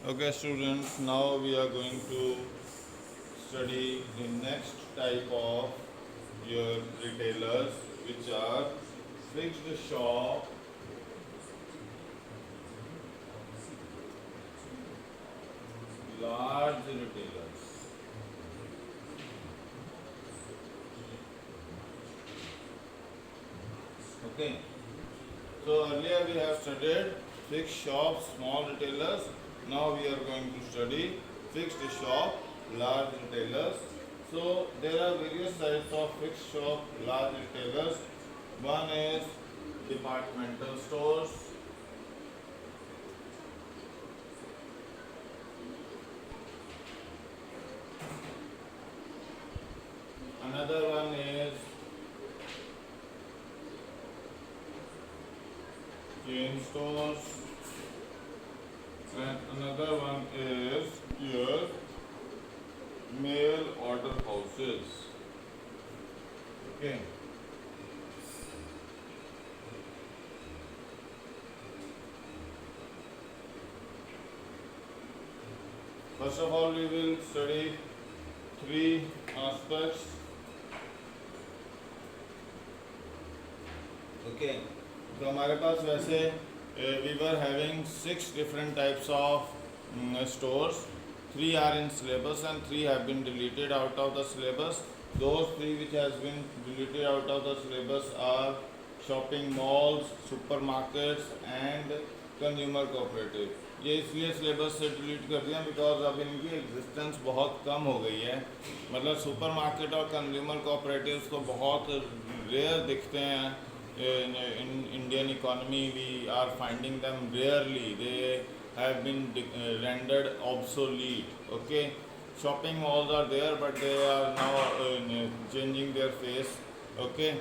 Okay, students, now we are going to study the next type of your retailers, which are fixed shop, large retailers. Okay, so earlier we have studied fixed shop, small retailers. Now we are going to study fixed shop, large retailers. So there are various types of fixed shop, large retailers. One is departmental stores. Another one is chain stores. And another one is your mail order houses. Okay. First of all, we will study three aspects. Okay. तो हमारे पास वैसे we were having 6 different types of stores. 3 are in syllabus and 3 have been deleted out of the syllabus. Those 3 which has been deleted out of the syllabus are shopping malls, supermarkets and consumer cooperative. ये इसलिए syllabus से delete कर दिया because अब इनकी existence बहुत कम हो गई है. मतलब सुपरमार्केट और कंज्यूमर कोऑपरेटिव्स तो बहुत रेयर दिखते हैं in Indian economy. We are finding them rarely. They have been rendered obsolete. Okay, shopping malls are there, but they are now changing their face. Okay,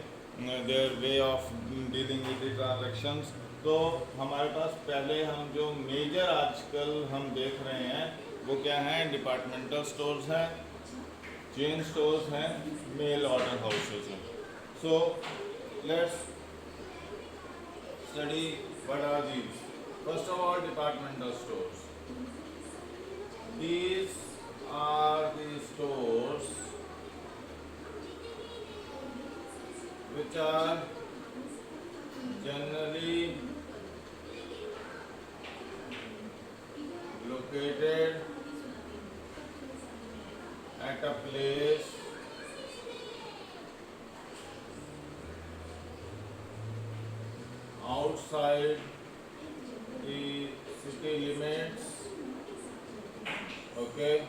their way of dealing with the transactions. तो हमारे पास पहले हम जो major आजकल हम देख रहे हैं वो क्या हैं? डिपार्टमेंटल स्टोर्स हैं, चेन स्टोर्स हैं, मेल ऑर्डर हाउसेज हैं. So let's study what are these. First of all, departmental stores. These are the stores which are generally located at a place outside the city limits. Okay,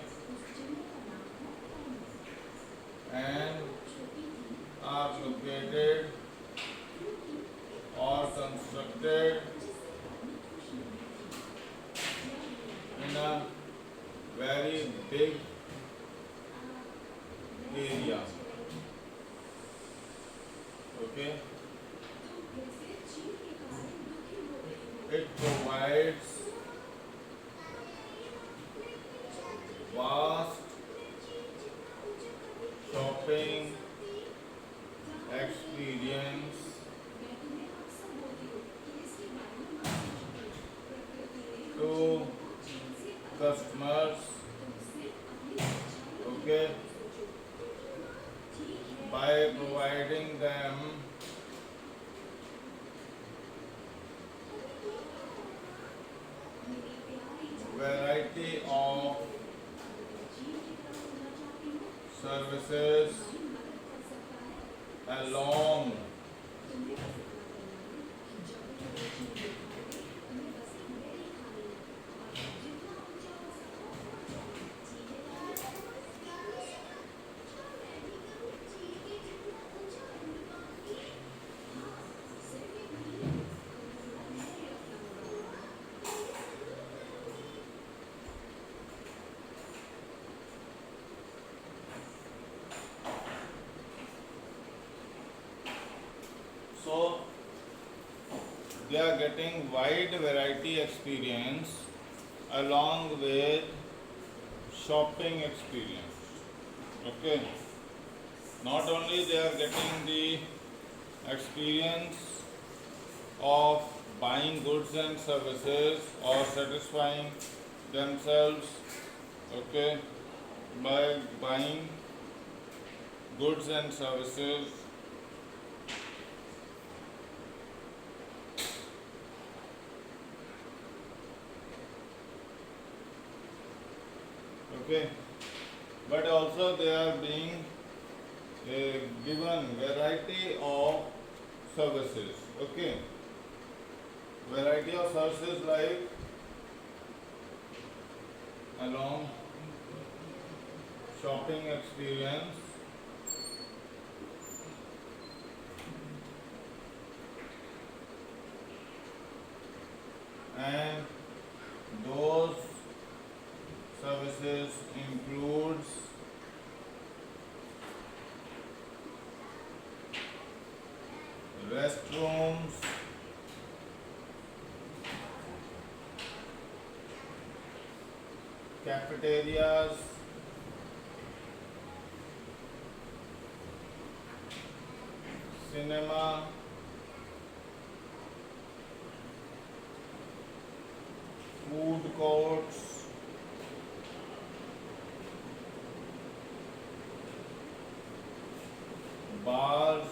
and are located or constructed in a very big area. Okay, it provides vast shopping experience to customers. Okay, by providing them variety of services along so they are getting wide variety experience along with shopping experience. Okay, not only they are getting the experience of buying goods and services or satisfying themselves, okay, by buying goods and services okay, but also they are being given variety of services, okay, variety of services like along shopping experience, and those services includes restrooms, cafeterias, cinema, food courts, bars,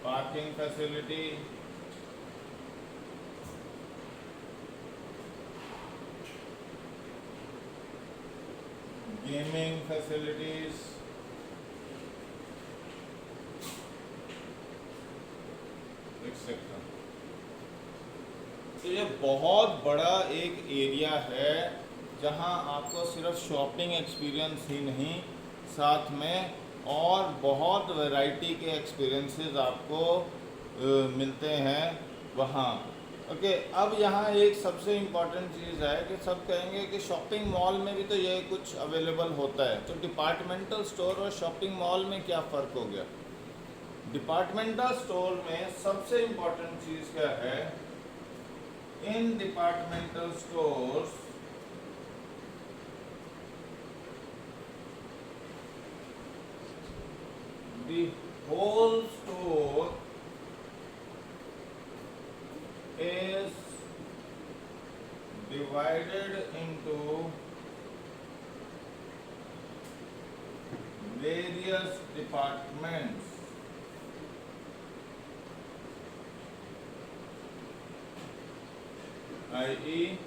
parking facility, gaming facilities, etcetera. तो ये बहुत बड़ा एक area है जहां आपको सिर्फ shopping experience ही नहीं, साथ में और बहुत वैरायटी के एक्सपीरियंसेस आपको मिलते हैं वहाँ। ओके, अब यहाँ एक सबसे इम्पॉर्टेंट चीज़ है कि सब कहेंगे कि शॉपिंग मॉल में भी तो ये कुछ अवेलेबल होता है, तो डिपार्टमेंटल स्टोर और शॉपिंग मॉल में क्या फ़र्क हो गया? डिपार्टमेंटल स्टोर में सबसे इम्पॉर्टेंट चीज़ क्या है? In departmental stores the whole store is divided into various departments, i.e.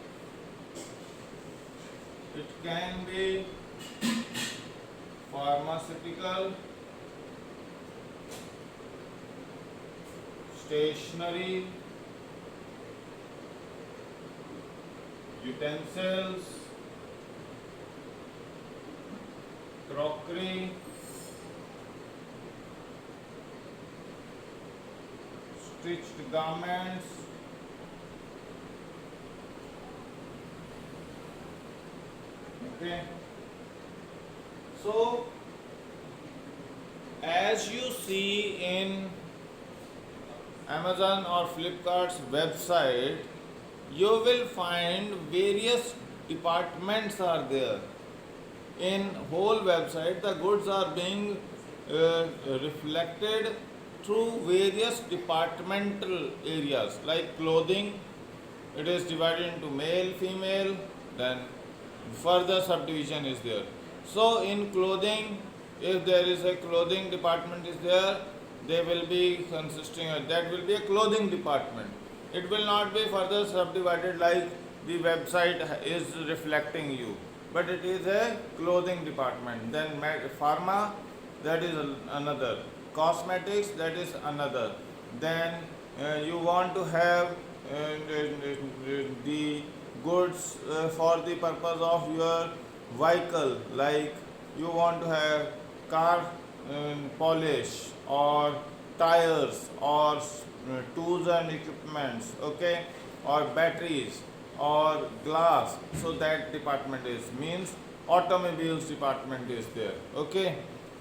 it can be pharmaceutical, stationery, utensils, crockery, stitched garments, okay. So as you see in Amazon or Flipkart's website, you will find various departments are there. In whole website, the goods are being reflected through various departmental areas like clothing. It is divided into male, female, then further subdivision is there. So in clothing, if there is a clothing department is there, they will be consisting of, that will be a clothing department. It will not be further subdivided like the website is reflecting you, but it is a clothing department. Then pharma, that is another. Cosmetics, that is another. Then you want to have the goods for the purpose of your vehicle, like you want to have car polish or tires or tools and equipments, okay, or batteries or glass. So that department is means automobiles department is there, okay.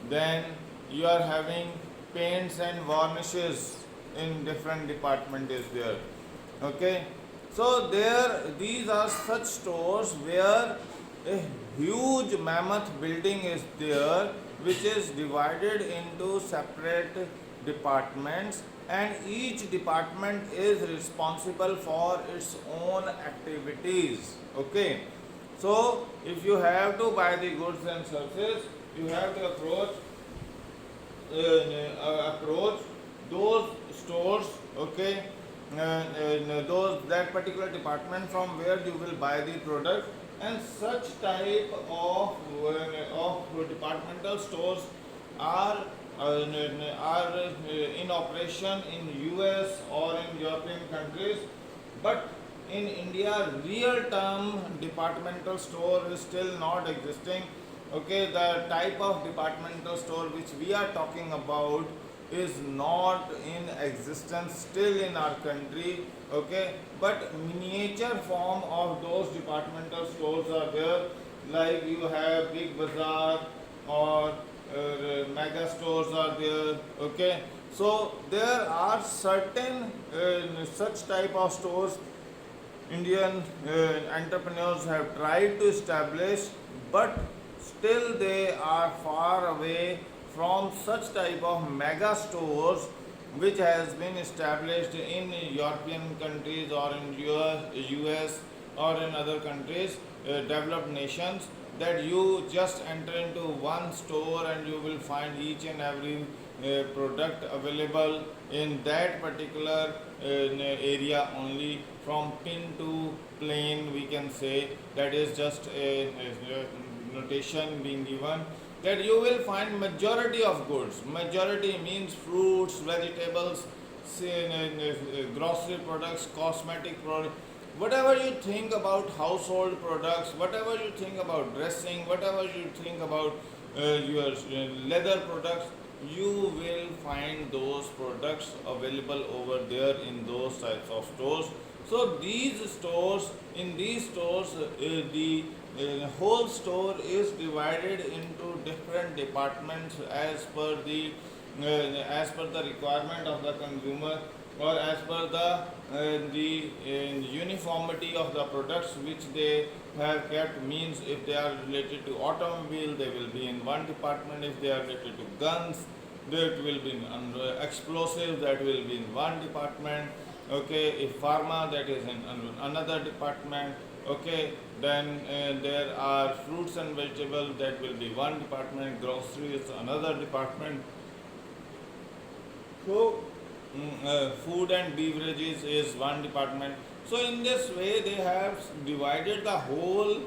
Then you are having paints and varnishes in different department is there, okay. So there, these are such stores where a huge mammoth building is there which is divided into separate departments, and each department is responsible for its own activities. Okay, so if you have to buy the goods and services, you have to approach those stores, okay, those that particular department from where you will buy the product. And such type of departmental stores are in operation in US or in European countries, but in India, real term departmental store is still not existing. Okay, the type of departmental store which we are talking about is not in existence still in our country. Okay, but miniature form of those departmental stores are there, like you have Big Bazaar or mega stores are there. Okay, so there are certain such type of stores Indian entrepreneurs have tried to establish, but still they are far away from such type of mega stores which has been established in European countries or in US or in other countries, developed nations, that you just enter into one store and you will find each and every product available in that particular area only, from pin to plain, we can say. That is just a notation being given, that you will find majority of goods. Majority means fruits, vegetables, grocery products, cosmetic products, whatever you think about household products, whatever you think about dressing, whatever you think about your leather products, you will find those products available over there in those types of stores. So these stores, in these stores, the whole store is divided into different departments as per the requirement of the consumer, or as per the uniformity of the products which they have kept. Means if they are related to automobile, they will be in one department. If they are related to guns, that will be in explosives, that will be in one department. Okay, if pharma, that is in another department. Okay, then there are fruits and vegetables, that will be one department. Grocery is another department. So food and beverages is one department. So in this way, they have divided the whole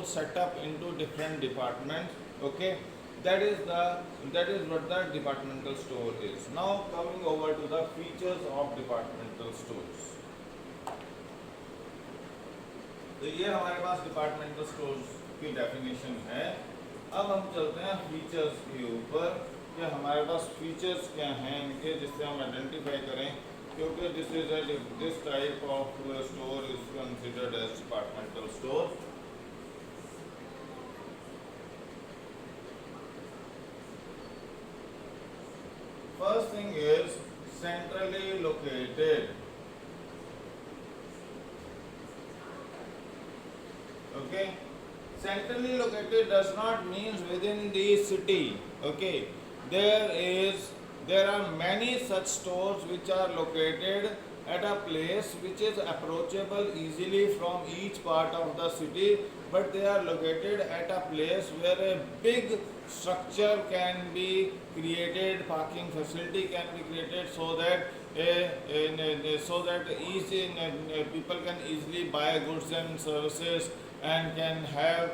setup into different departments. Okay, that is what the departmental store is. Now coming over to the features of departmental stores. तो ये हमारे पास departmental stores की definition है। अब हम चलते हैं features के ऊपर, कि हमारे पास फीचर्स क्या हैं इनके, जिससे हम आइडेंटिफाई करें, क्योंकि this type of store is considered as departmental store. First thing is centrally located. Okay, centrally located does not mean within the city. Okay, there are many such stores which are located at a place which is approachable easily from each part of the city, but they are located at a place where a big structure can be created, parking facility can be created, so that people can easily buy goods and services and can have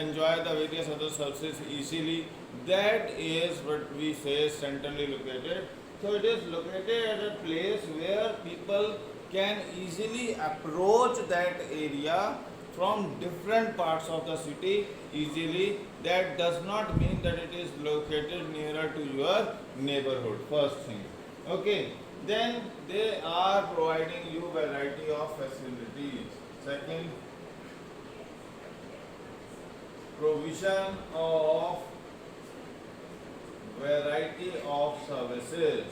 enjoy the various other services easily. That is what we say centrally located. So it is located at a place where people can easily approach that area from different parts of the city easily. That does not mean that it is located nearer to your neighborhood. First thing. Okay, then they are providing you variety of facilities. Second, provision of variety of services.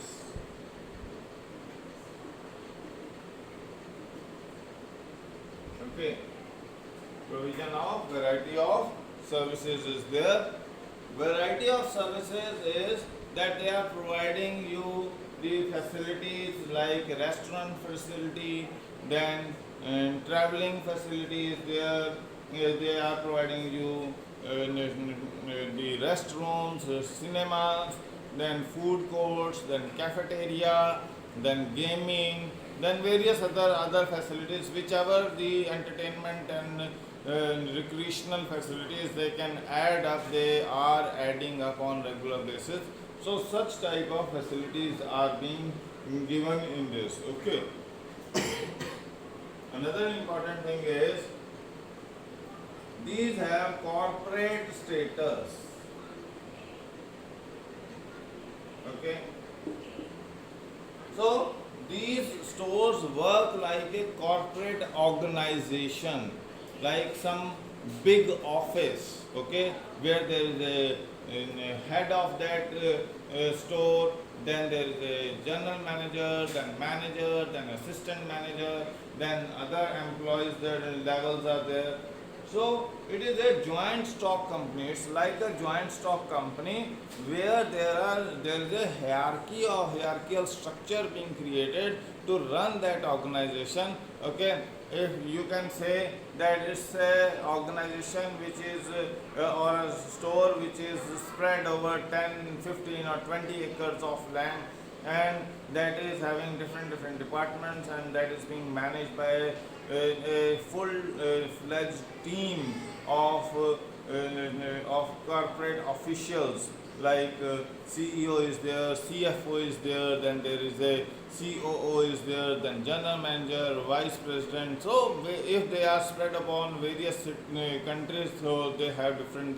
Okay, provision of variety of services is there. Variety of services is that they are providing you the facilities like restaurant facility, then traveling facilities there. They are providing you the restrooms, cinemas, then food courts, then cafeteria, then gaming, then various other facilities, whichever the entertainment and recreational facilities they can add up, they are adding up on regular basis. So such type of facilities are being given in this. Okay. Another important thing is these have corporate status. Okay. So these stores work like a corporate organization, like some big office, okay, where there is a head of that store, then there is a general manager, then assistant manager, then other employees, their levels are there. So it is a joint stock company. It's like a joint stock company where there is a hierarchical structure being created to run that organization. Okay, if you can say that it's a organization which is or a store which is spread over 10, 15 or 20 acres of land, and that is having different departments, and that is being managed by a full fledged team of corporate officials, like CEO is there, CFO is there, then there is a COO is there, then general manager, vice president. So if they are spread upon various countries, so they have different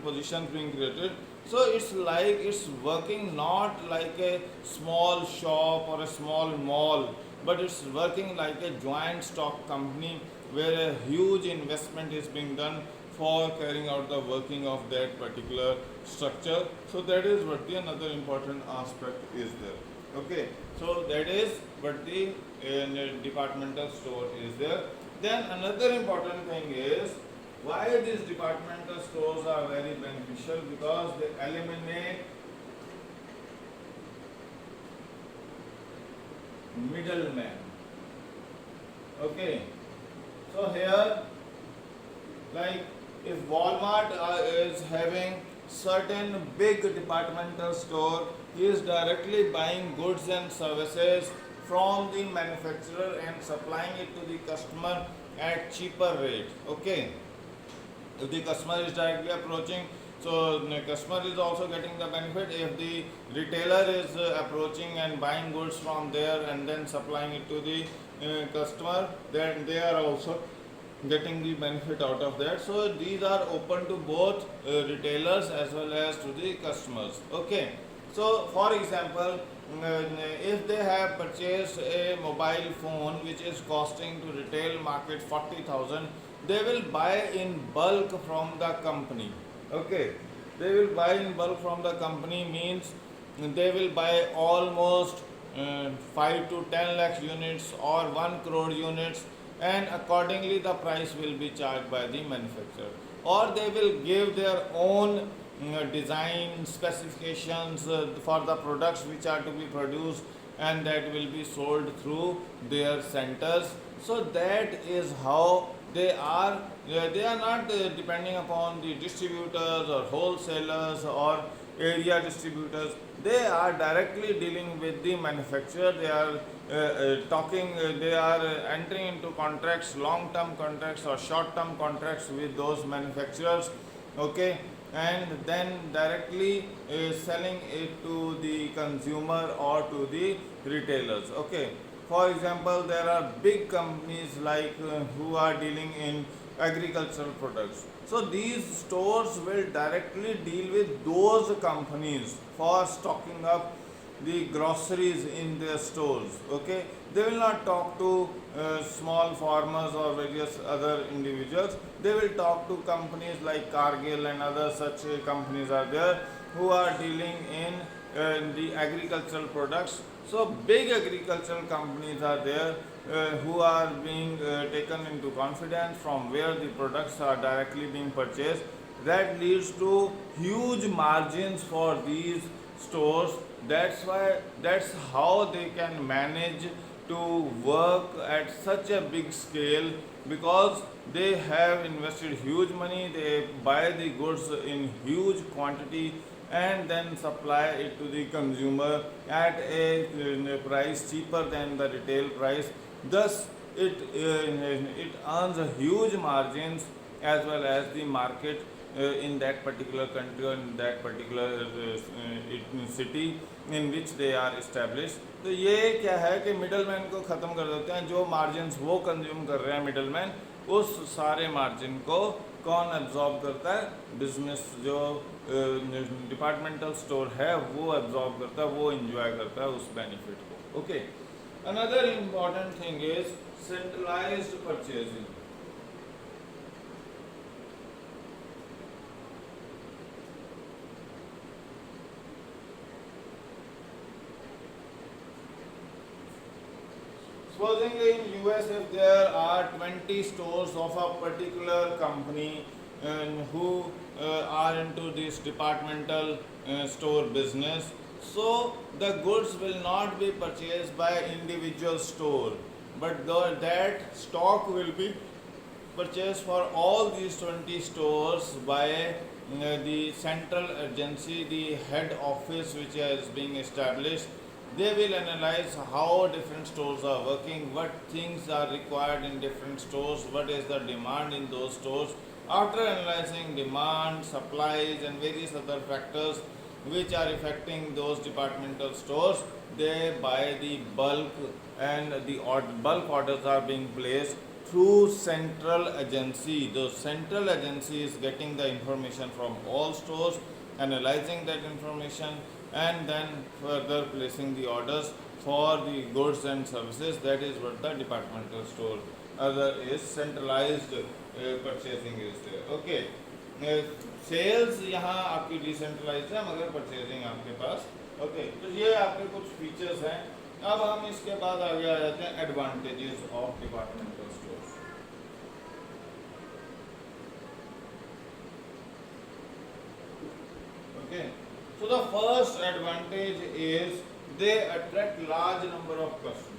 positions being created. So it's like it's working not like a small shop or a small mall, but it's working like a joint stock company where a huge investment is being done for carrying out the working of that particular structure. So that is what the another important aspect is there. Okay, so that is what the departmental store is there. Then another important thing is why these departmental stores are very beneficial, because they eliminate middlemen. Okay, so here, like if Walmart is having certain big departmental store, he is directly buying goods and services from the manufacturer and supplying it to the customer at cheaper rate. Okay, if the customer is directly approaching, so the customer is also getting the benefit. If the retailer is approaching and buying goods from there and then supplying it to the customer, then they are also getting the benefit out of that. So these are open to both retailers as well as to the customers. Okay, so for example, if they have purchased a mobile phone which is costing to retail market 40,000, they will buy in bulk from the company. Okay, they will buy in bulk from the company means they will buy almost 5 to 10 lakh units or 1 crore units, and accordingly the price will be charged by the manufacturer, or they will give their own design specifications for the products which are to be produced, and that will be sold through their centers. So that is how they are not depending upon the distributors or wholesalers or area distributors. They are directly dealing with the manufacturer. They are they are entering into contracts, long term contracts or short term contracts with those manufacturers. Okay, and then directly selling it to the consumer or to the retailers. Okay, for example, there are big companies like who are dealing in agricultural products. So these stores will directly deal with those companies for stocking up the groceries in their stores. Okay, they will not talk to small farmers or various other individuals. They will talk to companies like Cargill and other such companies are there who are dealing in the agricultural products. So big agricultural companies are there who are being taken into confidence, from where the products are directly being purchased, that leads to huge margins for these stores. That's how they can manage to work at such a big scale, because they have invested huge money, they buy the goods in huge quantity and then supply it to the consumer at a price cheaper than the retail price. Thus it earns a huge margins as well as the market in that particular country or in that particular city in which they are established. तो ये क्या है कि middle man को ख़त्म कर देते हैं, जो मार्जिनस वो कंज्यूम कर रहे हैं मिडल मैन, उस सारे मार्जिन को कौन एब्जॉर्ब करता है? बिजनेस जो डिपार्टमेंटल स्टोर है वो एब्जॉर्ब करता है, वो इंजॉय करता है उस बेनिफिट को. Okay, another important thing is centralised purchasing. Supposing in US if there are 20 stores of a particular company who are into this departmental store business, so the goods will not be purchased by individual store, but that stock will be purchased for all these 20 stores by the central agency, the head office which is being established. They will analyze how different stores are working, what things are required in different stores, what is the demand in those stores. After analyzing demand, supplies and various other factors which are affecting those departmental stores, they buy the bulk, and the bulk orders are being placed through central agency. The central agency is getting the information from all stores, analyzing that information and then further placing the orders for the goods and services. That is what the departmental store other is centralized purchasing is there. Okay, sales यहाँ आपकी decentralise है मगर purchasing आपके पास. Okay, तो ये आपके कुछ features हैं. अब हम इसके बाद आगे आ जाते हैं advantages of departmental stores. Okay, so the first advantage is they attract large number of customers.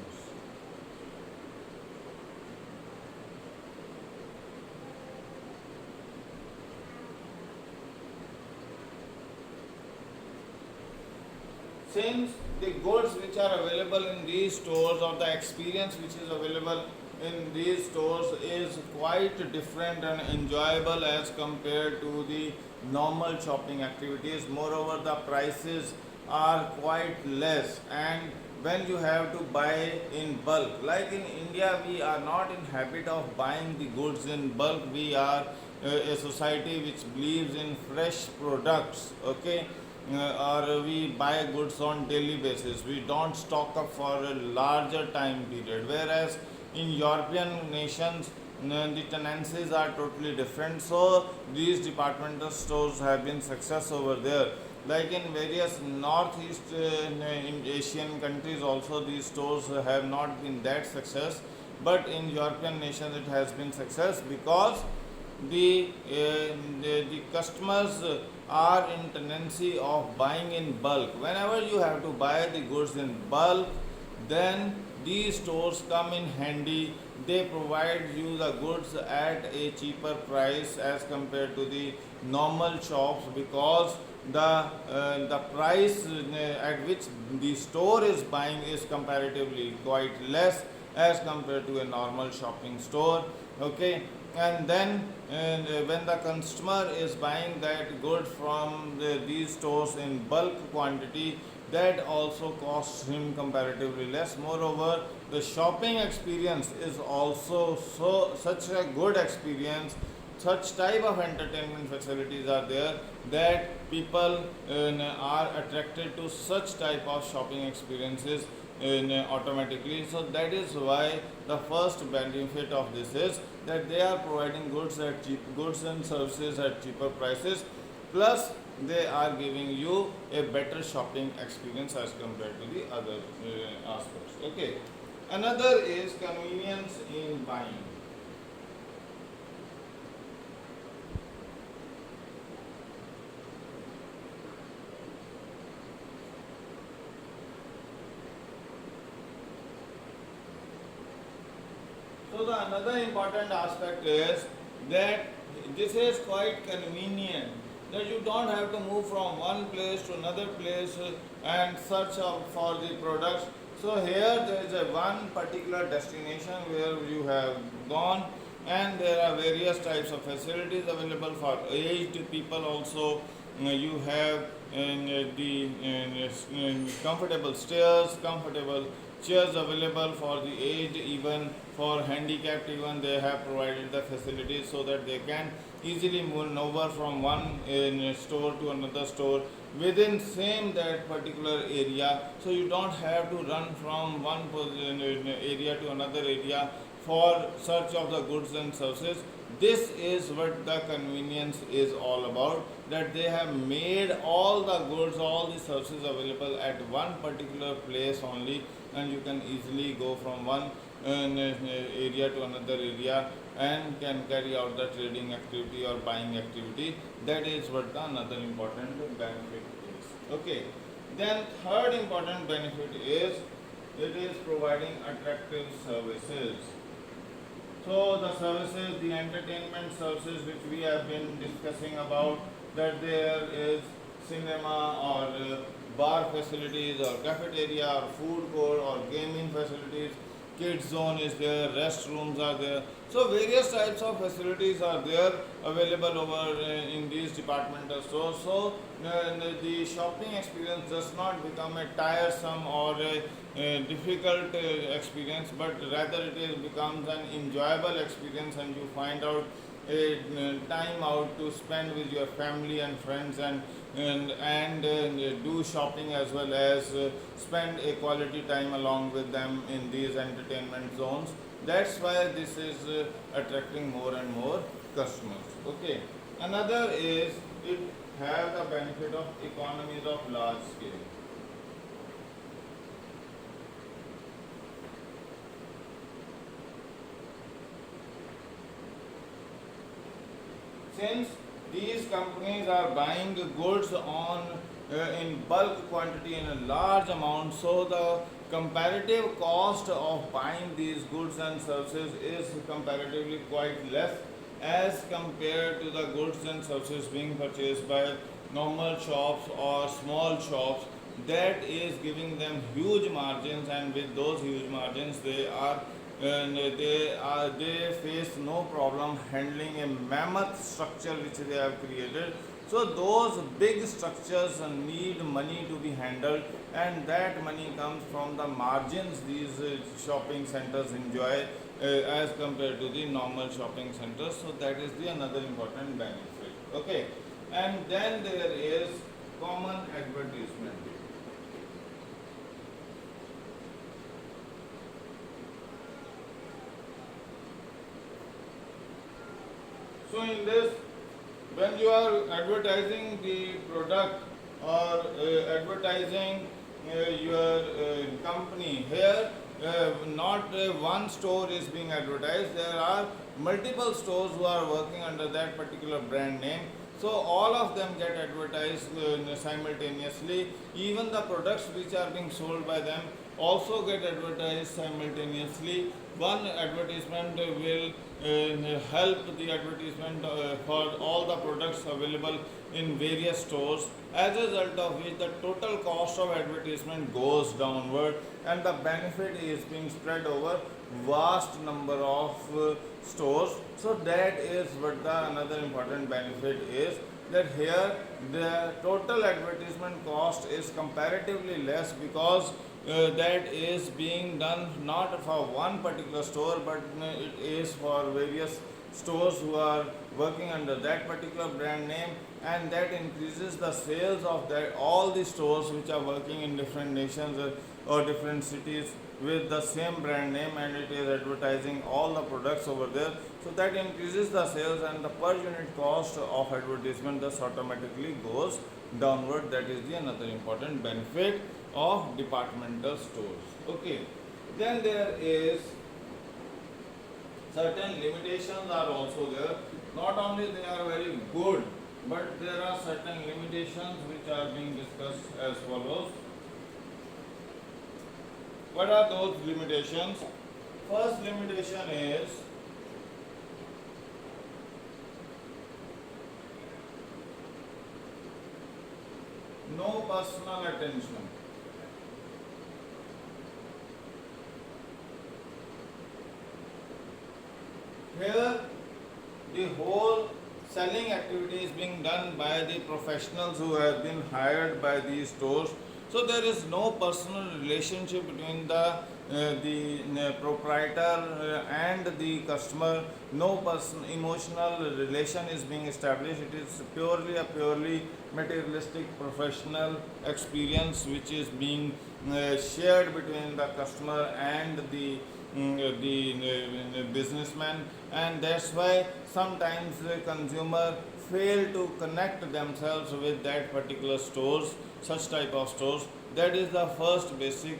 Since the goods which are available in these stores or the experience which is available in these stores is quite different and enjoyable as compared to the normal shopping activities. Moreover, the prices are quite less, and when you have to buy in bulk, like in India we are not in habit of buying the goods in bulk. We are a society which believes in fresh products. Okay, or we buy goods on daily basis, we don't stock up for a larger time period, whereas in European nations the tendencies are totally different. So these departmental stores have been success over there. Like in various northeast in Asian countries also these stores have not been that success, but in European nations it has been success because the customers are in tendency of buying in bulk. Whenever you have to buy the goods in bulk, then these stores come in handy. They provide you the goods at a cheaper price as compared to the normal shops, because the price at which the store is buying is comparatively quite less as compared to a normal shopping store. Okay, and then when the customer is buying that good from these stores in bulk quantity, that also costs him comparatively less. Moreover, the shopping experience is also such a good experience, such type of entertainment facilities are there that people are attracted to such type of shopping experiences automatically. So that is why the first benefit of this is that they are providing goods and services at cheaper prices, plus they are giving you a better shopping experience as compared to the other aspects. Okay, another is convenience in buying. So the another important aspect is that this is quite convenient, that you don't have to move from one place to another place and search out for the products. So here there is a one particular destination where you have gone, and there are various types of facilities available for aged people also. You have comfortable stairs, comfortable chairs available for the aged, even for handicapped, even they have provided the facilities so that they can easily move over from one store to another store within same that particular area. So you don't have to run from one area to another area for search of the goods and services. This is what the convenience is all about, that they have made all the goods, all the services available at one particular place only, and you can easily go from one area to another area and can carry out the trading activity or buying activity. That is what the another important benefit is. Okay, then third important benefit is it is providing attractive services. So the services, the entertainment services which we have been discussing about, that there is cinema or bar facilities or cafeteria or food court or gaming facilities, kids zone is there, restrooms are there. So various types of facilities are there available over in these departmental stores. So the shopping experience does not become a tiresome or a difficult experience, but rather it is becomes an enjoyable experience, and you find out a time out to spend with your family and friends, and do shopping as well as spend a quality time along with them in these entertainment zones. That's why this is attracting more and more customers. Okay, another is it have the benefit of economies of large scale. Since these companies are buying goods on in bulk quantity in a large amount, so the comparative cost of buying these goods and services is comparatively quite less as compared to the goods and services being purchased by normal shops or small shops. That is giving them huge margins, and with those huge margins they face no problem handling a mammoth structure which they have created. So those big structures need money to be handled, and that money comes from the margins these shopping centers enjoy as compared to the normal shopping centers. So that is the another important benefit. Okay, and then there is common advertisement. So in this, when you are advertising the product or advertising your company, here not one store is being advertised, there are multiple stores who are working under that particular brand name. So all of them get advertised simultaneously. Even the products which are being sold by them also get advertised simultaneously. One advertisement will help the advertisement for all the products available in various stores, as a result of which the total cost of advertisement goes downward, and the benefit is being spread over vast number of stores. So that is what the another important benefit is, that here the total advertisement cost is comparatively less, because that is being done not for one particular store, but it is for various stores who are working under that particular brand name, and that increases the sales of that all the stores which are working in different nations or different cities with the same brand name, and it is advertising all the products over there. So that increases the sales, and the per unit cost of advertisement thus automatically goes downward. That is the another important benefit of departmental stores. Okay, then there is certain limitations are also there. Not only they are very good, but there are certain limitations which are being discussed as follows. What are those limitations? First limitation is no personal attention. Here, the whole selling activity is being done by the professionals who have been hired by these stores. So there is no personal relationship between the proprietor and the customer. No person emotional relation is being established. It is purely materialistic professional experience which is being shared between the customer and the businessman, and that's why sometimes the consumer fail to connect themselves with that particular stores, such type of stores. That is the first basic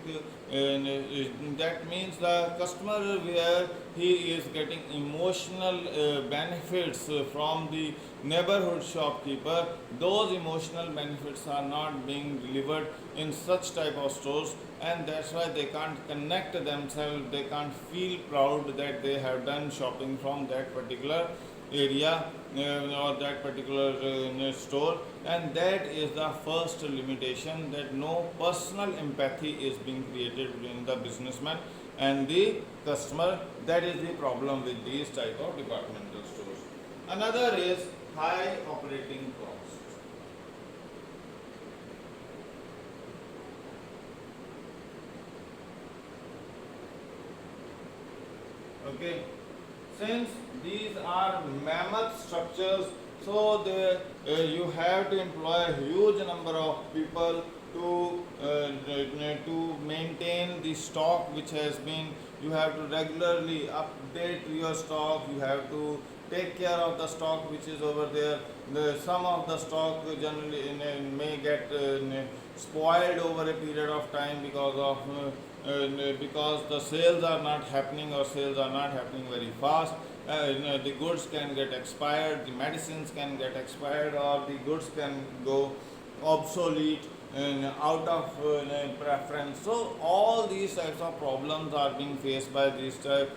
that means the customer where he is getting emotional benefits from the neighborhood shopkeeper, those emotional benefits are not being delivered in such type of stores, and that's why they can't connect themselves, they can't feel proud that they have done shopping from that particular area or that particular store. And that is the first limitation, that no personal empathy is being created between the businessman and the customer. That is the problem with these type of departmental stores. Another is high operating cost. Okay, since these are mammoth structures, so you have to employ a huge number of people to maintain the stock which has been. You have to regularly update your stock. You have to take care of the stock which is over there. Some of the stock generally may get spoiled over a period of time because the sales are not happening, or sales are not happening very fast. The goods can get expired, the medicines can get expired, or the goods can go obsolete out of preference. So all these types of problems are being faced by these type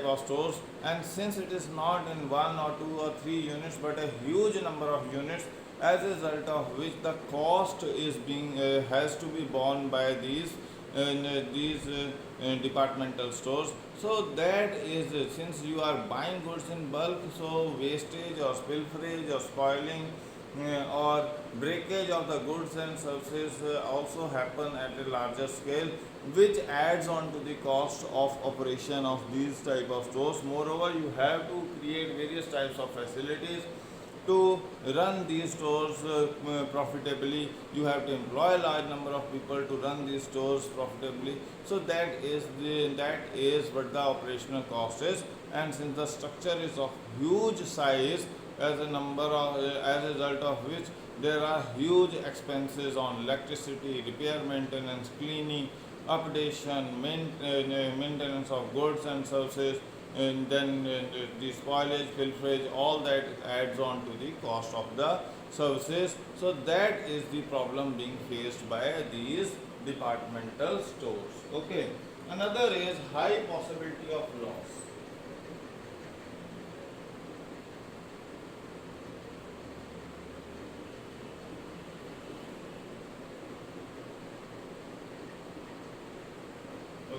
of stores, and since it is not in one or two or three units but a huge number of units, as a result of which the cost is being has to be borne by these departmental stores. So that is since you are buying goods in bulk, so wastage or spillage or spoiling or breakage of the goods and services also happen at a larger scale, which adds on to the cost of operation of these type of stores. Moreover, you have to create various types of facilities to run these stores profitably. You have to employ a large number of people to run these stores profitably. So that is what the operational cost is. And since the structure is of huge size, as a result of which there are huge expenses on electricity, repair, maintenance, cleaning, updation, maintenance of goods and services, and then the spoilage, pilferage, all that adds on to the cost of the services. So that is the problem being faced by these departmental stores. Okay. Another is high possibility of loss.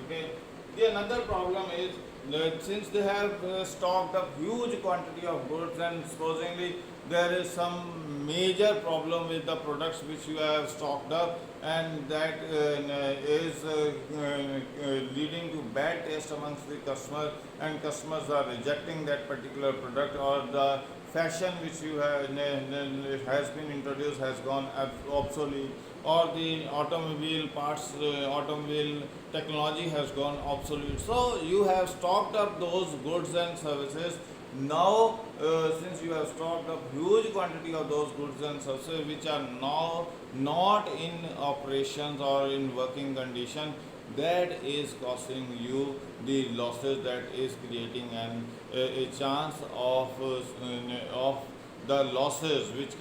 Okay. The another problem is that since they have stocked up huge quantity of goods, and supposedly there is some major problem with the products which you have stocked up, and that is leading to bad taste amongst the customer, and customers are rejecting that particular product, or the fashion which you have has been introduced has gone obsolete, or the automobile parts, automobile technology has gone obsolete. So you have stocked up those goods and services. Now, since you have stocked up huge quantity of those goods and services which are now not in operations or in working condition, that is causing you the losses, that is creating a chance of the losses which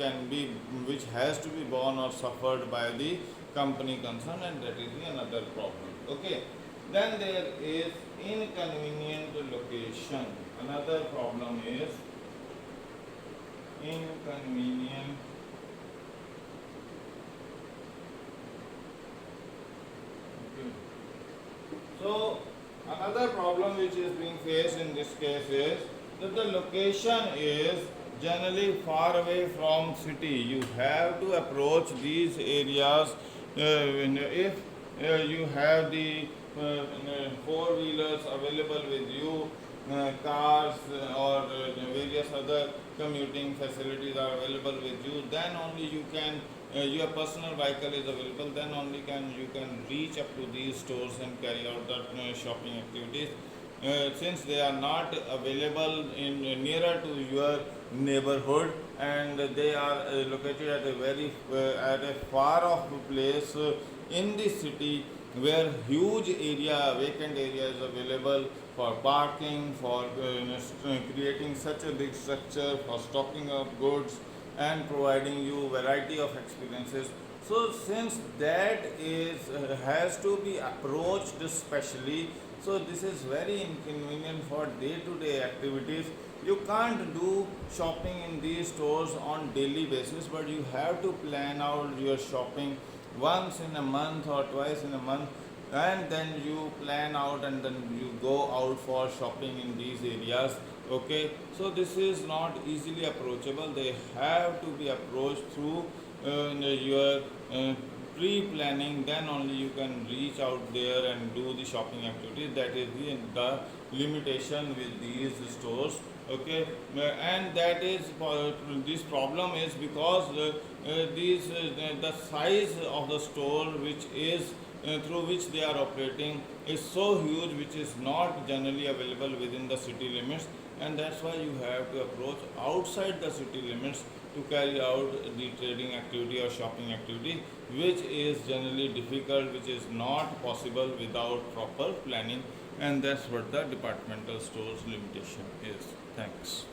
has to be borne or suffered by the company concerned, and that is another problem. Okay. Then there is inconvenient location. Another problem is inconvenient okay. So another problem which is being faced in this case is that the location is generally far away from city. You have to approach these areas if you have the four wheelers available with you, cars or various other commuting facilities are available with you, then only you can your personal vehicle is available, then only you can reach up to these stores and carry out the shopping activities. Since they are not available in nearer to your neighborhood, and they are located at a very at a far off place in the city, where huge area vacant area is available for parking, for creating such a big structure, for stocking of goods and providing you variety of experiences. So since that is has to be approached specially, so this is very inconvenient for day to day activities. You can't do shopping in these stores on daily basis, but you have to plan out your shopping once in a month or twice in a month, and then you plan out and then you go out for shopping in these areas. Okay, so this is not easily approachable. They have to be approached through your pre-planning, then only you can reach out there and do the shopping activities. That is the limitation with these stores. Okay, and that is this problem is because the size of the store which is through which they are operating is so huge, which is not generally available within the city limits, and that's why you have to approach outside the city limits to carry out the trading activity or shopping activity, which is generally difficult, which is not possible without proper planning, and that's what the departmental stores limitation is. Thanks.